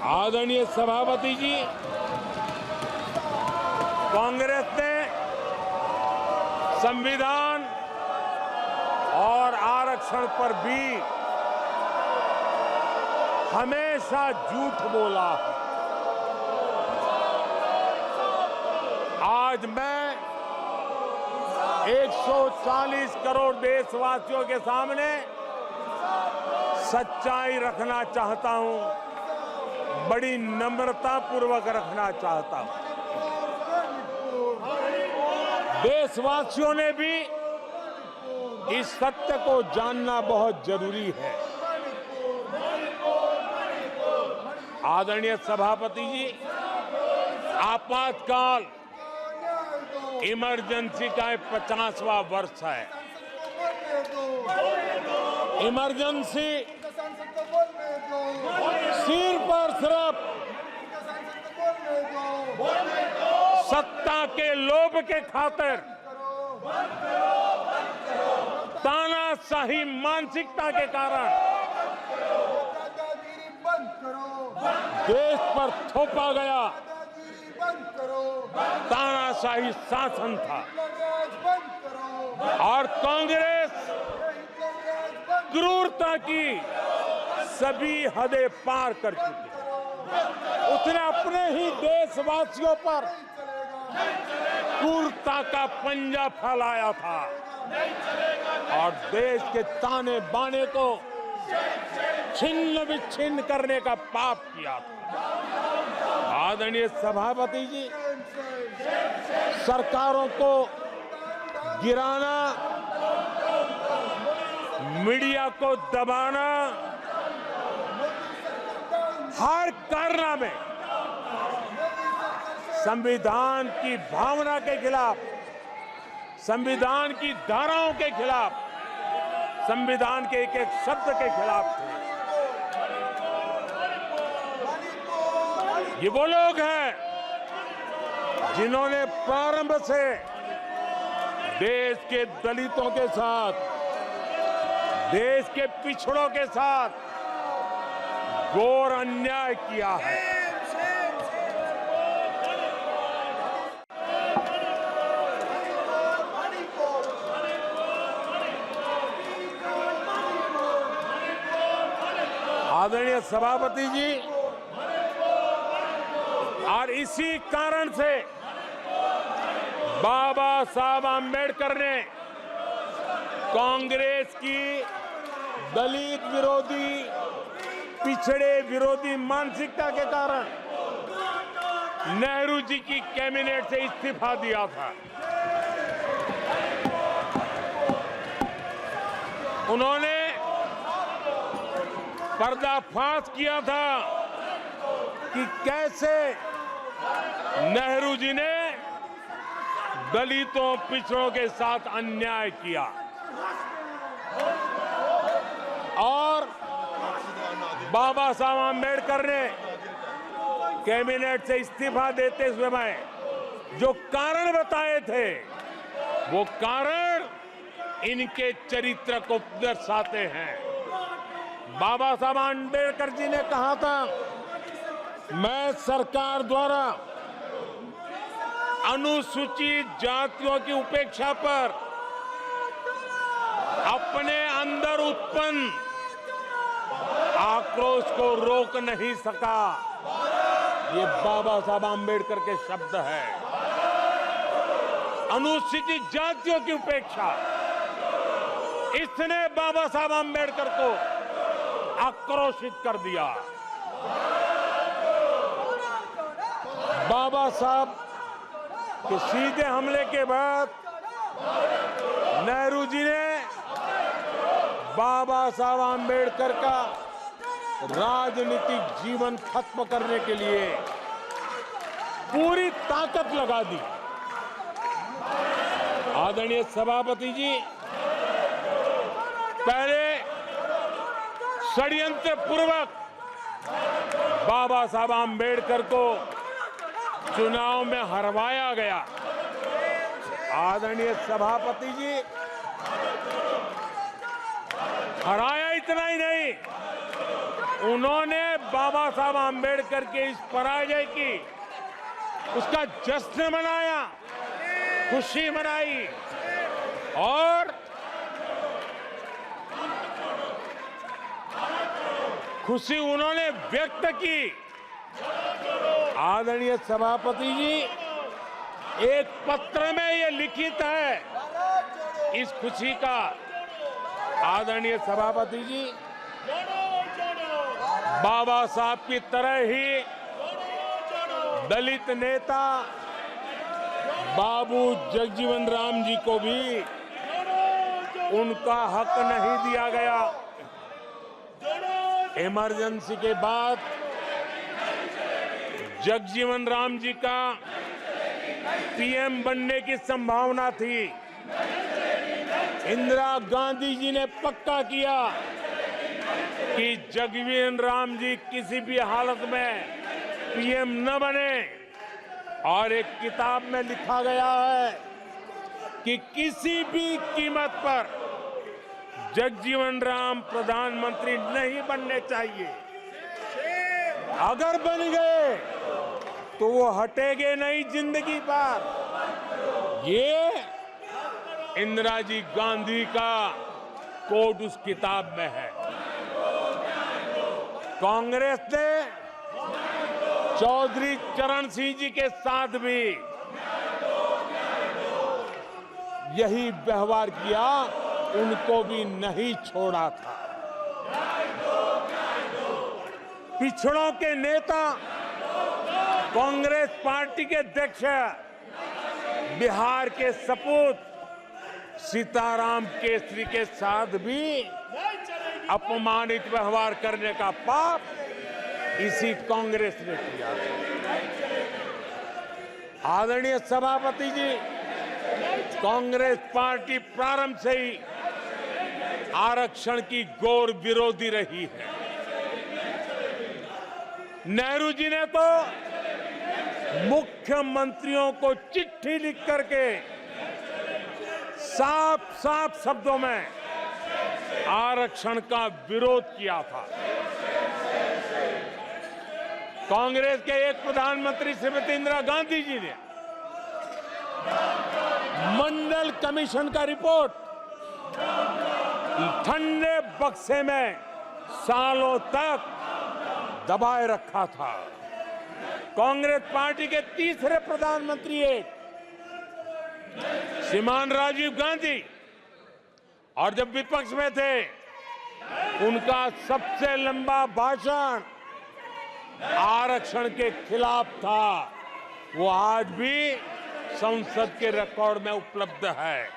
आदरणीय सभापति जी, कांग्रेस ने संविधान और आरक्षण पर भी हमेशा झूठ बोला है। आज मैं 140 करोड़ देशवासियों के सामने सच्चाई रखना चाहता हूं, बड़ी नम्रता पूर्वक रखना चाहता हूं। देशवासियों ने भी इस सत्य को जानना बहुत जरूरी है। आदरणीय सभापति जी, आपातकाल इमरजेंसी का 50वां वर्ष है। इमरजेंसी सिर्फ और सिर्फ सत्ता के लोभ के खातिर, तानाशाही मानसिकता के कारण देश पर थोपा गया तानाशाही शासन था और कांग्रेस क्रूरता की सभी हदें पार कर चुकी है। उसने अपने ही देशवासियों पर क्रूरता का पंजा फैलाया था और देश के ताने बाने को छिन्न विच्छिन्न करने का पाप किया था। आदरणीय सभापति जी, सरकारों को गिराना, मीडिया को दबाना, हर कारनामे में संविधान की भावना के खिलाफ, संविधान की धाराओं के खिलाफ, संविधान के एक एक शब्द के खिलाफ थे। ये वो लोग हैं जिन्होंने प्रारंभ से देश के दलितों के साथ, देश के पिछड़ों के साथ घोर अन्याय किया है। आदरणीय सभापति जी, और इसी कारण से बाबा साहब आम्बेडकर ने कांग्रेस की दलित विरोधी, पिछड़े विरोधी मानसिकता के कारण नेहरू जी की कैबिनेट से इस्तीफा दिया था। उन्होंने पर्दाफाश किया था कि कैसे नेहरू जी ने दलितों, पिछड़ों के साथ अन्याय किया और बाबा साहब आम्बेडकर ने कैबिनेट से इस्तीफा देते समय जो कारण बताए थे, वो कारण इनके चरित्र को दर्शाते हैं। बाबा साहब आम्बेडकर जी ने कहा था, मैं सरकार द्वारा अनुसूचित जातियों की उपेक्षा पर अपने अंदर उत्पन्न आक्रोश को रोक नहीं सका। ये बाबा साहब आम्बेडकर के शब्द हैं। अनुसूचित जातियों की उपेक्षा, इसने बाबा साहब आम्बेडकर को आक्रोशित कर दिया। बाबा साहब के सीधे हमले के बाद नेहरू जी ने बाबा साहब आम्बेडकर का राजनीतिक जीवन खत्म करने के लिए पूरी ताकत लगा दी। आदरणीय सभापति जी, पहले षड्यंत्र पूर्वक बाबा साहब आम्बेडकर को चुनाव में हरवाया गया। आदरणीय सभापति जी, हराया इतना ही नहीं, उन्होंने बाबा साहब आम्बेडकर के इस पराजय की उसका जश्न मनाया, खुशी मनाई और खुशी उन्होंने व्यक्त की। आदरणीय सभापति जी, एक पत्र में ये लिखित है इस खुशी का। आदरणीय सभापति जी, बाबा साहब की तरह ही दलित नेता बाबू जगजीवन राम जी को भी उनका हक नहीं दिया गया। इमरजेंसी के बाद जगजीवन राम जी का पीएम बनने की संभावना थी। इंदिरा गांधी जी ने पक्का किया कि जगजीवन राम जी किसी भी हालत में पीएम न बने, और एक किताब में लिखा गया है कि किसी भी कीमत पर जगजीवन राम प्रधानमंत्री नहीं बनने चाहिए। अगर बन गए तो वो हटेंगे नहीं जिंदगी पर। ये इंदिरा जी गांधी का कोट उस किताब में है। कांग्रेस ने चौधरी चरण सिंह जी के साथ भी यही व्यवहार किया, उनको भी नहीं छोड़ा था। पिछड़ों के नेता कांग्रेस पार्टी के अध्यक्ष बिहार के सपूत सीताराम केसरी के साथ भी अपमानित व्यवहार करने का पाप इसी कांग्रेस ने किया। आदरणीय सभापति जी, कांग्रेस पार्टी प्रारंभ से ही आरक्षण की घोर विरोधी रही है। नेहरू जी ने तो मुख्यमंत्रियों को चिट्ठी लिख करके साफ साफ शब्दों में आरक्षण का विरोध किया था। कांग्रेस के एक प्रधानमंत्री श्रीमती इंदिरा गांधी जी ने मंडल कमीशन का रिपोर्ट ठंडे बक्से में सालों तक दबाए रखा था। कांग्रेस पार्टी के तीसरे प्रधानमंत्री एक श्रीमान राजीव गांधी, और जब विपक्ष में थे उनका सबसे लंबा भाषण आरक्षण के खिलाफ था। वो आज भी संसद के रिकॉर्ड में उपलब्ध है।